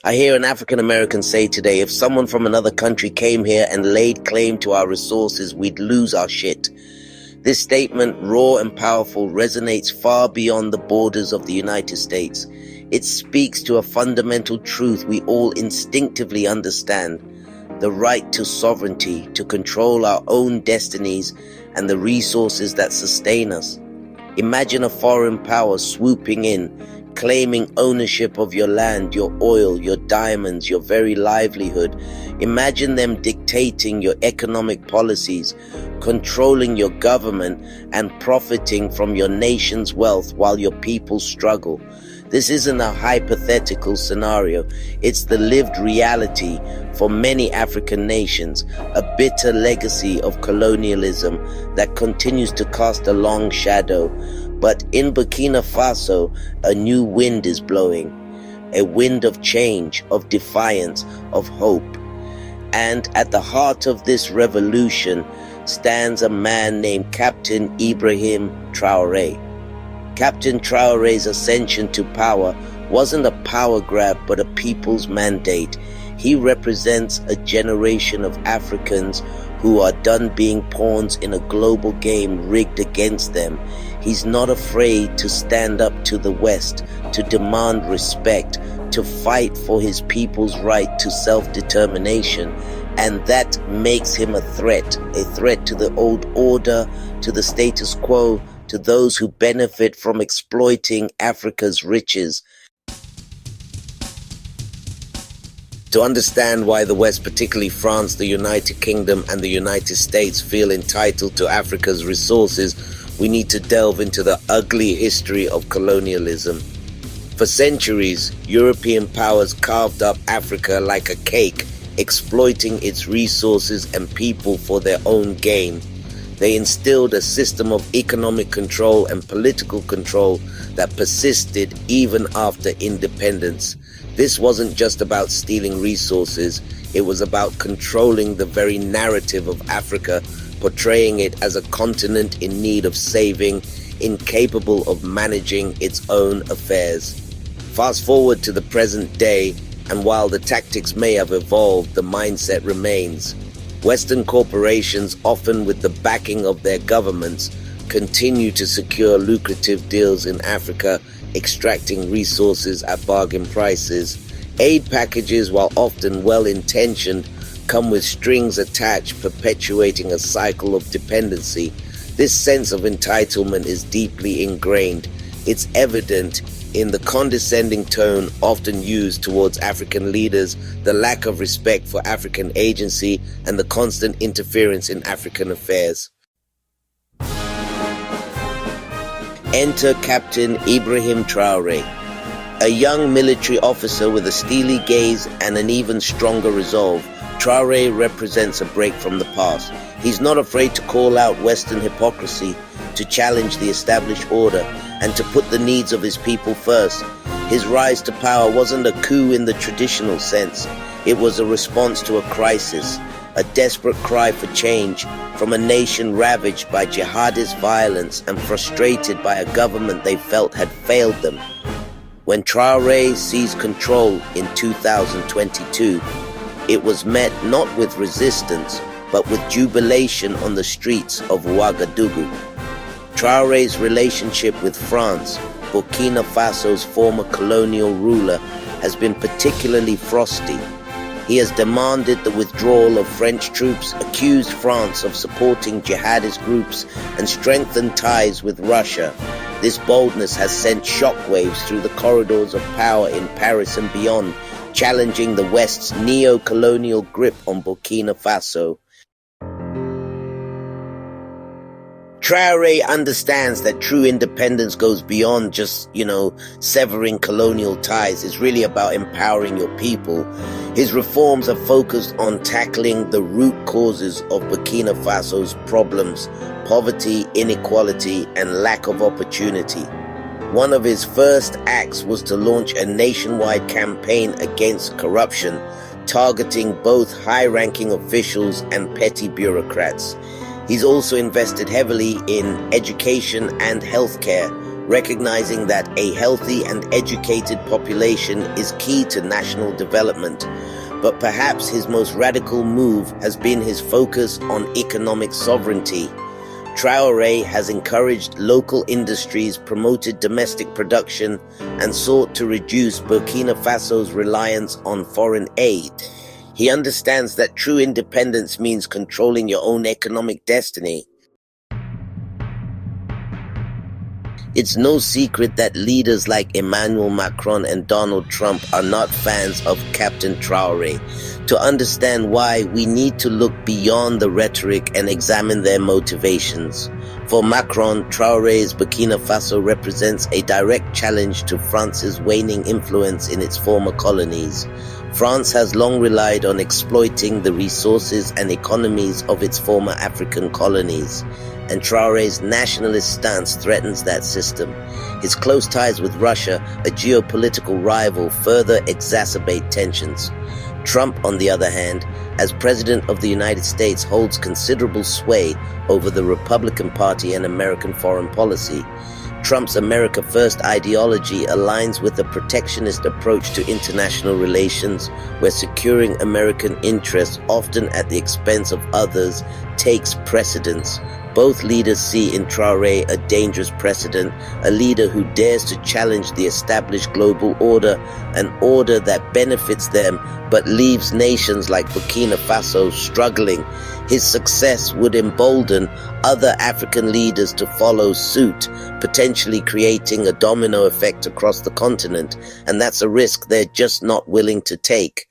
I hear an African American say today, if someone from another country came here and laid claim to our resources, we'd lose our shit. This statement, raw and powerful, resonates far beyond the borders of the United States. It speaks to a fundamental truth we all instinctively understand: the right to sovereignty, to control our own destinies and the resources that sustain us. Imagine a foreign power swooping in, claiming ownership of your land, your oil, your diamonds, your very livelihood. Imagine them dictating your economic policies, controlling your government, and profiting from your nation's wealth while your people struggle. This isn't a hypothetical scenario. It's the lived reality for many African nations, a bitter legacy of colonialism that continues to cast a long shadow. But in Burkina Faso, a new wind is blowing, a wind of change, of defiance, of hope. And at the heart of this revolution stands a man named Captain Ibrahim Traoré. Captain Traoré's ascension to power wasn't a power grab, but a people's mandate. He represents a generation of Africans who are done being pawns in a global game rigged against them. He's not afraid to stand up to the West, to demand respect, to fight for his people's right to self-determination. And that makes him a threat to the old order, to the status quo, to those who benefit from exploiting Africa's riches. To understand why the West, particularly France, the United Kingdom, and the United States, feel entitled to Africa's resources, we need to delve into the ugly history of colonialism. For centuries, European powers carved up Africa like a cake, exploiting its resources and people for their own gain. They instilled a system of economic control and political control that persisted even after independence. This wasn't just about stealing resources, it was about controlling the very narrative of Africa, portraying it as a continent in need of saving, incapable of managing its own affairs. Fast forward to the present day, and while the tactics may have evolved, the mindset remains. Western corporations, often with the backing of their governments, continue to secure lucrative deals in Africa, extracting resources at bargain prices. Aid packages, while often well-intentioned, come with strings attached, perpetuating a cycle of dependency. This sense of entitlement is deeply ingrained. It's evident in the condescending tone often used towards African leaders, the lack of respect for African agency, and the constant interference in African affairs. Enter Captain Ibrahim Traoré, a young military officer with a steely gaze and an even stronger resolve. Traoré represents a break from the past. He's not afraid to call out Western hypocrisy, to challenge the established order, and to put the needs of his people first. His rise to power wasn't a coup in the traditional sense. It was a response to a crisis, a desperate cry for change from a nation ravaged by jihadist violence and frustrated by a government they felt had failed them. When Traoré seized control in 2022, it was met not with resistance, but with jubilation on the streets of Ouagadougou. Traoré's relationship with France, Burkina Faso's former colonial ruler, has been particularly frosty. He has demanded the withdrawal of French troops, accused France of supporting jihadist groups, and strengthened ties with Russia. This boldness has sent shockwaves through the corridors of power in Paris and beyond, challenging the West's neo-colonial grip on Burkina Faso. Traoré understands that true independence goes beyond just, severing colonial ties. It's really about empowering your people. His reforms are focused on tackling the root causes of Burkina Faso's problems: poverty, inequality, and lack of opportunity. One of his first acts was to launch a nationwide campaign against corruption, targeting both high-ranking officials and petty bureaucrats. He's also invested heavily in education and healthcare, recognizing that a healthy and educated population is key to national development. But perhaps his most radical move has been his focus on economic sovereignty. Traoré has encouraged local industries, promoted domestic production, and sought to reduce Burkina Faso's reliance on foreign aid. He understands that true independence means controlling your own economic destiny. It's no secret that leaders like Emmanuel Macron and Donald Trump are not fans of Captain Traoré. To understand why, we need to look beyond the rhetoric and examine their motivations. For Macron, Traoré's Burkina Faso represents a direct challenge to France's waning influence in its former colonies. France has long relied on exploiting the resources and economies of its former African colonies, and Traoré's nationalist stance threatens that system. His close ties with Russia, a geopolitical rival, further exacerbate tensions. Trump, on the other hand, as President of the United States, holds considerable sway over the Republican Party and American foreign policy. Trump's America First ideology aligns with a protectionist approach to international relations, where securing American interests, often at the expense of others, takes precedence. Both leaders see in Traoré a dangerous precedent, a leader who dares to challenge the established global order, an order that benefits them but leaves nations like Burkina Faso struggling. His success would embolden other African leaders to follow suit, potentially creating a domino effect across the continent, and that's a risk they're just not willing to take.